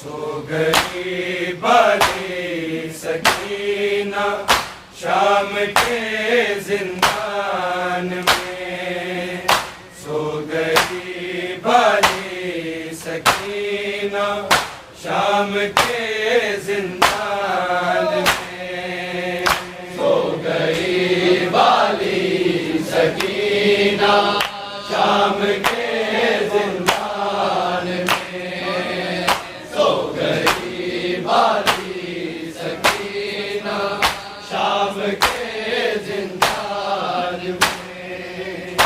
सो गई बाली सकीना शाम के जिंदान में। सो गई बाली सकीना शाम के जिंदान में। सो गई बाली सकीना शाम के जिंदान में। सो गई बाली सकीना शाम के जिंदान में।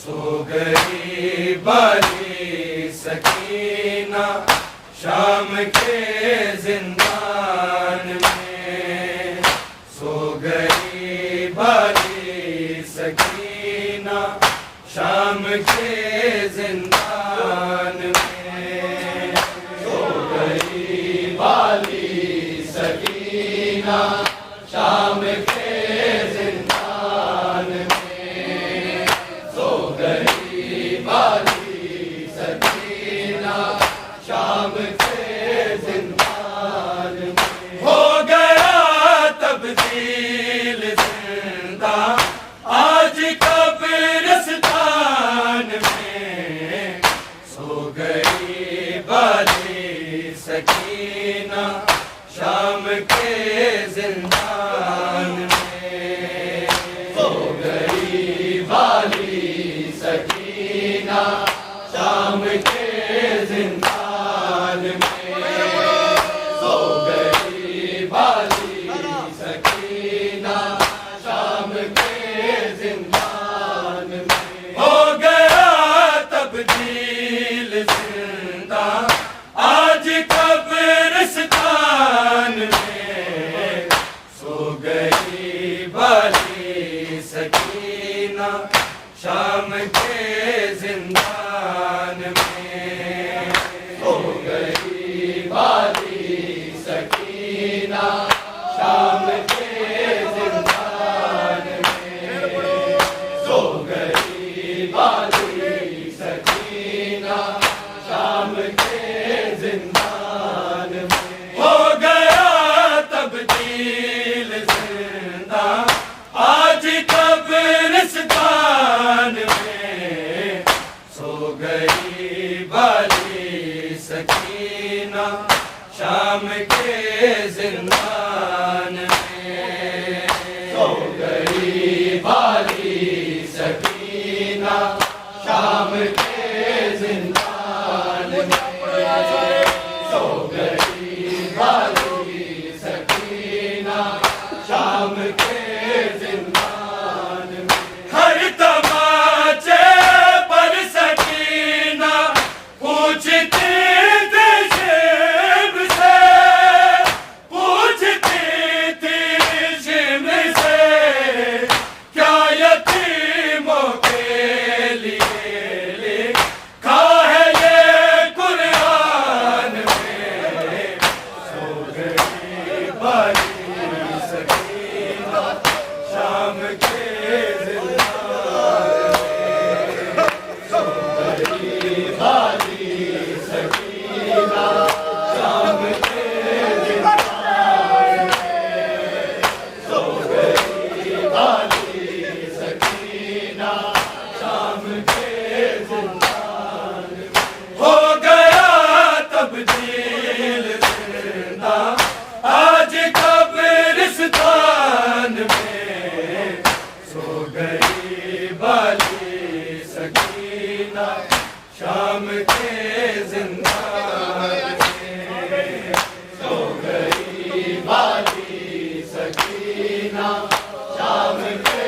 सो गई बाली सकीना शाम के जिंदान में। सो गई बाली सकीना शाम के जिंदान में। सो गई बाली सकीना शाम के जिंदान में। सो गई बाली सकीना शाम के जिंदान में। हो गया तब्दील जिंदा आज कब्रिस्तान में। सो गई बाली सकीना शाम के जिंदान में। सो गई बाली सकीना शाम के जिंदान में। सो गई बाली सकीना शाम के जिंदान में। हो गया तब्दील जिंदा आज कब्रिस्तान में। सो गई बाली सकीना शाम के जिंदान में। सो गई बाली सकीना शाम के जिंदान में। सो गई बाली सकीना शाम के जिंदान में। हो गया तब्दील जिंदा आज कब्रिस्तान में। सो गई बाली सकीना शाम के जिंदान में। सो गई बाली सकीना शाम के जिंदान में। सो गई बाली सकीना शाम के जिंदान में। हर तमाचे पर सकीना पूछती थी शिव से। पूछती थी शिव से क्या यतीमों के लिए लिखा है ये कुरान में। सो गई बाली सकीना शाम के जिंदान में। सो गई बाली सकीना शाम के जिंदान में। सो गई बाली सकीना शाम के जिंदान में। हो गया तब्दील जिंदा आज कब्रिस्तान में। सो गई बाली सकीना शाम के जिंदान में। सो गई बाली सकीना शाम के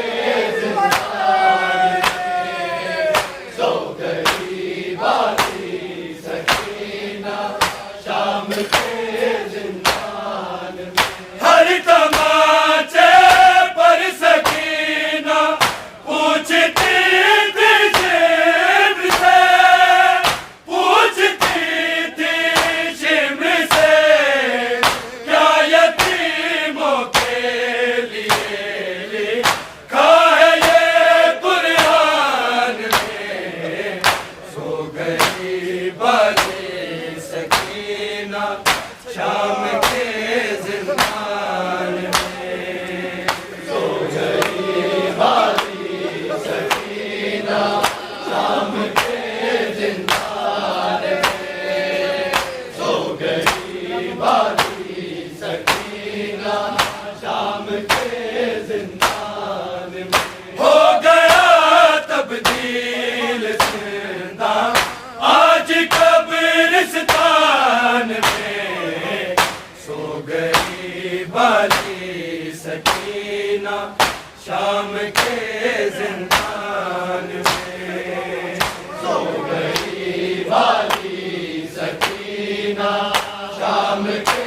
जिंदान में। सो गई बाली सकीना शाम के जिंदान में। हर तमाचे पर सकीना पूछती थी शिव से। पूछती थी शिव से क्या यतीमों के लिए लिखा है ये कुरान में। सो गई बाली सकीना शाम के जिंदान में। सो गई वाली सकीना शाम के जिंदान में। सो गई वाली सकीना शाम के जिंदान में। हो गया तब्दील जिंदा आज कब्रिस्तान में। सो गई बाली सकीना शाम के जिंदान में। सो गई वाली सकीना शाम के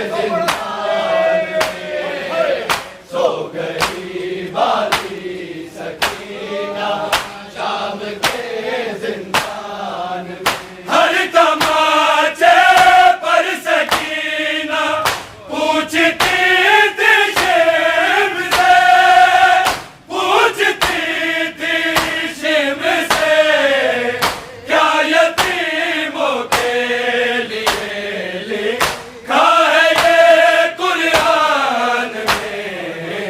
जिंदान में। सो गई वाली सकीना शाम के जिंदान में। हर तमाचे पर सकीना पूछती थी शेम से, पूछती थी शेम से, क्या यतीमों के लिए लिखा है ये कुरान में।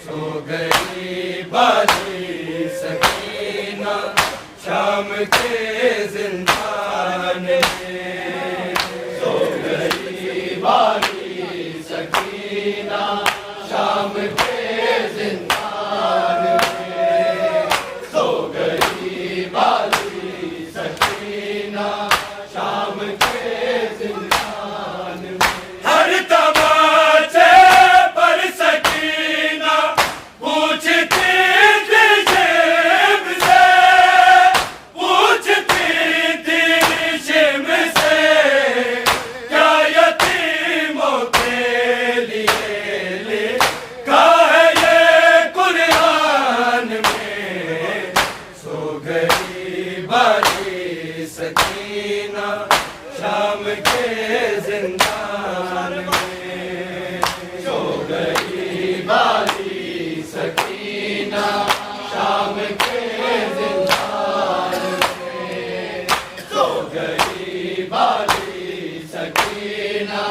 सो गई बाली सकीना शाम के जिंदान में। सो गई वाली सकीना शाम के जिंदान में। सो गई वाली सकीना शाम के जिंदान में। हर तमाचे पर सकीना पूछती थी शेम से, पूछती थी शेम से, क्या यतीमों के लिए लिखा है ये कुरान में। सो गई बाली सकीना शाम के जिंदान में। सो गई वाली सकीना शाम के जिंदान में। सो गई वाली सकीना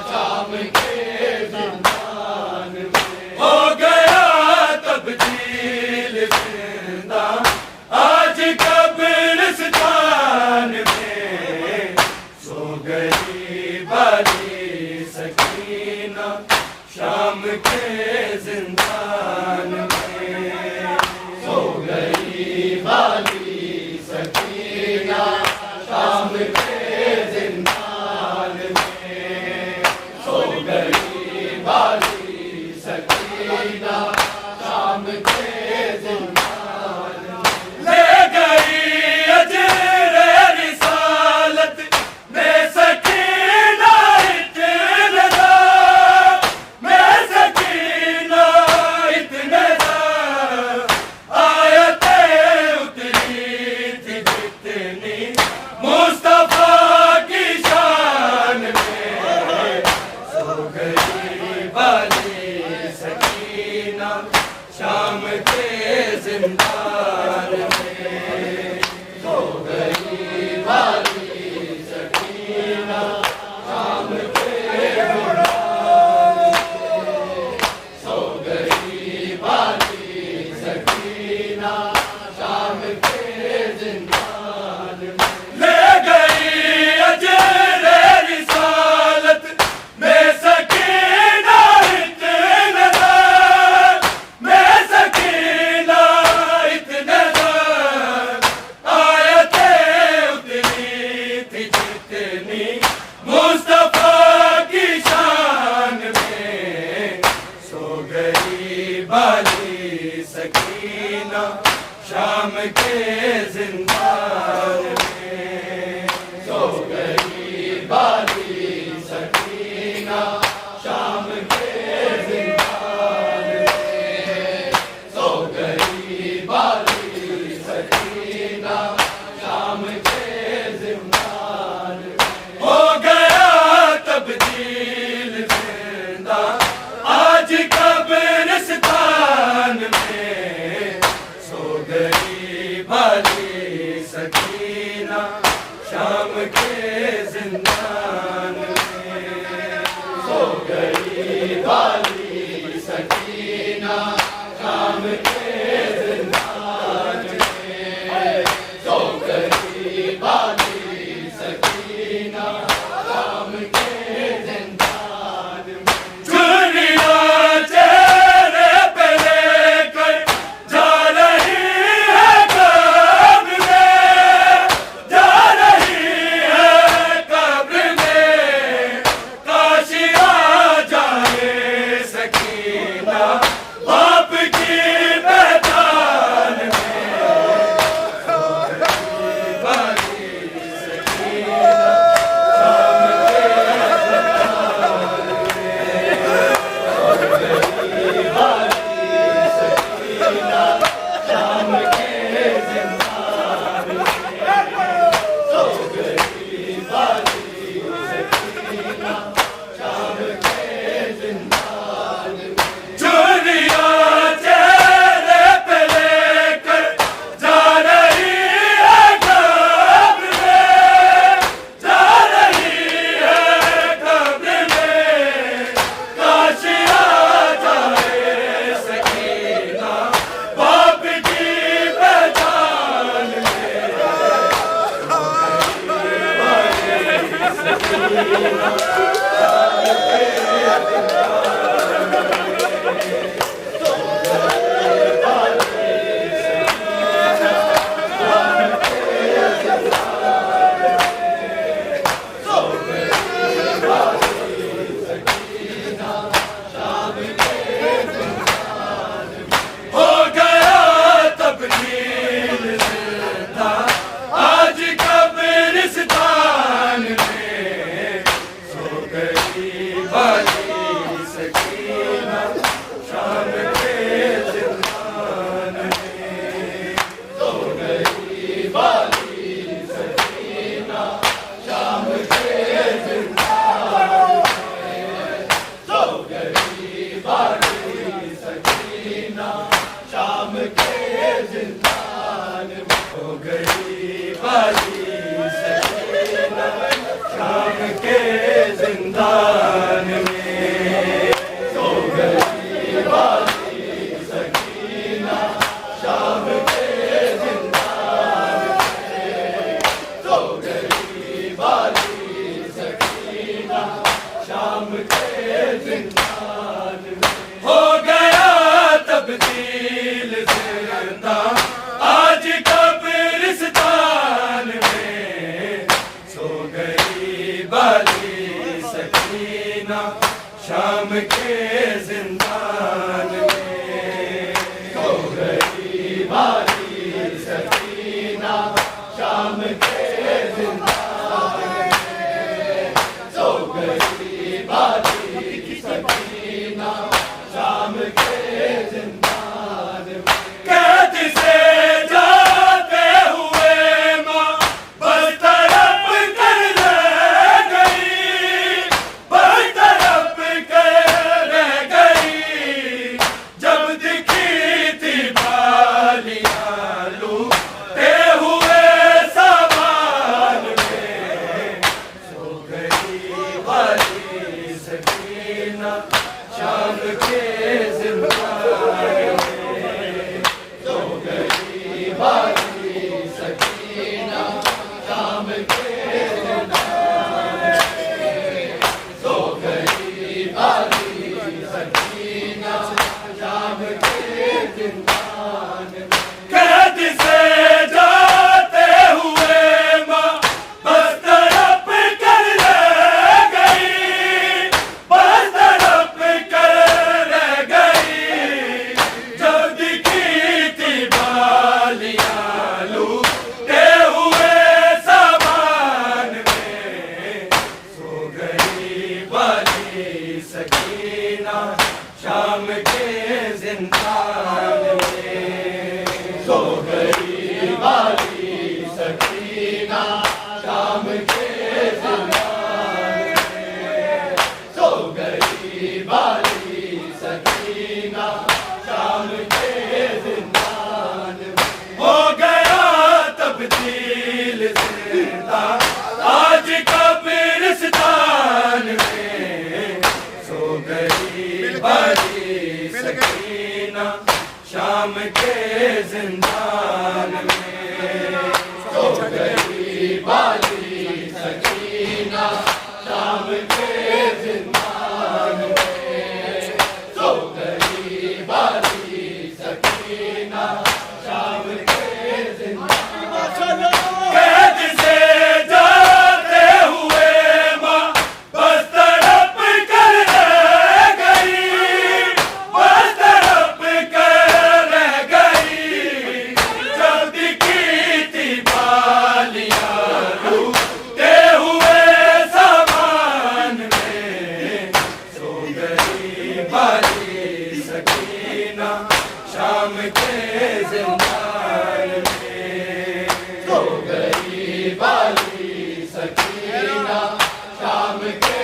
शाम के जिंदान में। हो गया तब्दील जिंदा आज कब्रिस्तान में। सो गई बाली सकीना शाम के जिंदान में। सो गई वाली सकीना शाम के जिंदान में। सो गई वाली सकीना शाम के जिंदान में। ले गई अजरे रिसालत में सकीना इतने दा, में सकीना इतने दा, आयतें उतरी थी जितनी मुस्तफा की शान में। सो गई बाली सकीना शाम के जिंदान में। सो गई वाली सकीना शाम के जिंदान में। सो गई वाली सकीना शाम के जिंदान में। ले गई अजरे रिसालत में सकीना इतने दा, में सकीना इतने दा, आयतें उतरी थी जितनी मुस्तफा की शान में। सो गई बाली सकीना शाम के जिंदान में। सो गई वाली सकीना शाम के जिंदान में। सो गई वाली सकीना शाम के जिंदान में। हो गया शाम के जिंदान में। हो गया तब्दील जिंदा आज कब्रिस्तान में। सो गई बाली सकीना शाम के जिंदान में। सो गई बाली सकीना शाम के जिंदान में। सो गई बाली सकीना शाम के जिंदान में। कैद से जाते हुए माँ बस तड़प कर रह गई, बस तड़प कर रह गई। जब दिखी थी बालियाँ लूटे हुए सामान में। सो गई बाली सकीना शाम के जिंदान में। सो गई बाली सकीना शाम के जिंदान में। सो गई बाली सकीना शाम के जिंदान में। कैद से जाते हुए माँ बस तड़प कर रह गई, बस तड़प कर रह गई। जब दिखी थी बालियाँ लूटे हुए सामान में। सो गई बाली सकीना शाम के जिंदान में। सो गई बाली सकीना शाम के जिंदान में। सो गई बाली सकीना शाम के जिंदान में। हो गया तब्दील जिंदा आज कब्रिस्तान में। सो गई बाली सकीना शाम के जिंदान में। सो गई बाली सकीना शाम के जिंदान में। सो गई बाली सकीना शाम के जिंदान में। कैद से जाते हुए माँ बस तड़प कर रह गई, बस तड़प कर रह गई। जब दिखी थी बालियाँ लूटे हुए सामान में। सो गई बाली सकीना शाम के जिंदान में। सो गई बाली सकीना शाम के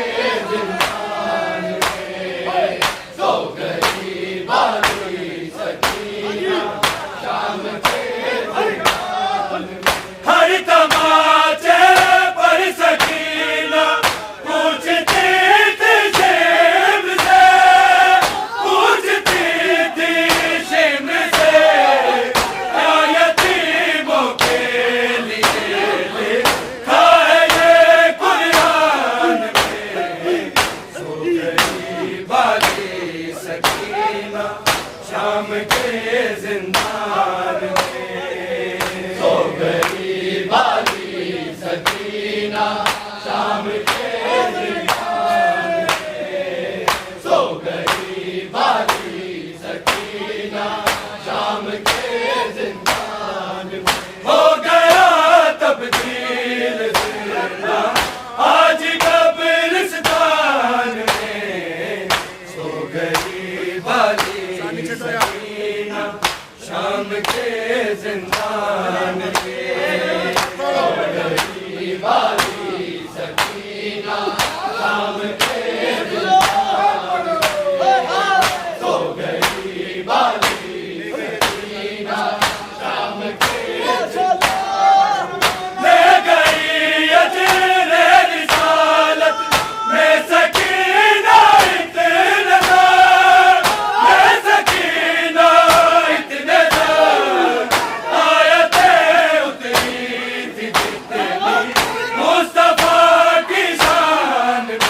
जिंदान में। सो गई बाली सकीना शाम के जिंदान में। हर तमाचे पर सकीना पूछती थी शेम से, पूछती थी शेम से। क्या यतीमों के लिए लिखा है ये कुरान में। सो गई बाली सकीना शाम के जिंदान में। सो गई बाली सकीना शाम के जिंदान में। सो गई बाली सकीना शाम के जिंदान में। हो गया तब्दील जिंदा आज कब्रिस्तान में। सो गई बाली सकीना शाम के जिंदान में। सो गई बाली सकीना शाम के जिंदान में। सो गई बाली सकीना शाम के जिंदान में। ले गई अजरे रिसालत में सकीना इतने दार, में सकीना इतने दार। आयतें उतरी थी जितनी मुस्तफा की शान में।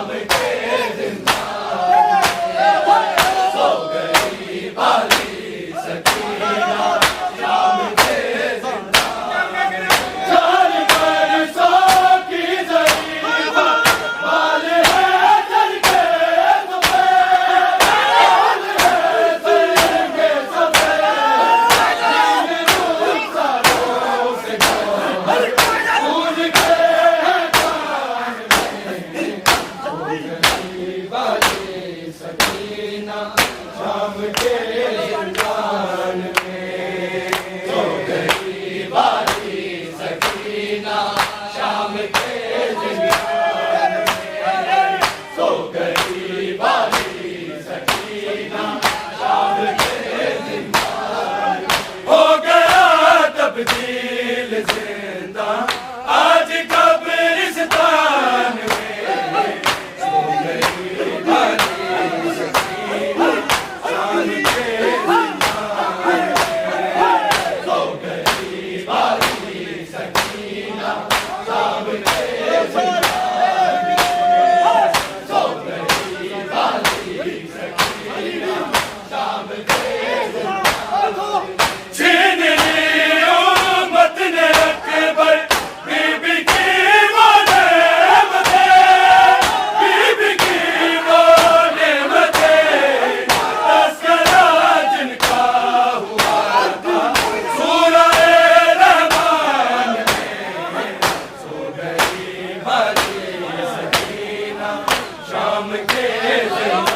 शाम के जिंदान में सो गई बाली सकीना शाम के जिंदान में 4 बरसों की ज़रीफ़ा बाल है सर के सफ़ेद बाल है सर के सफ़ेद रुखसारों से गौहर फूल के हैं कान में सो गई बाली सकीना शाम के जिंदान में सो गई बाली सकीना शाम के जिंदान में सो गई बाली सकीना शाम के जिंदान में हो गया तब्दील जिंदा आज कब्रिस्तान में सो गई बाली सकीना शाम के जिंदान में सो गई बाली सकीना शाम के जिंदान में सो गई बाली सकीना शाम के जिंदान में छीन ली उम्मत ने अकबर बीबी की वो नेमतें बीबी की वो नेमतें तस्करा जिनका हुआ था सूरह रहमान में सो गई बाली सकीना शाम के जिंदान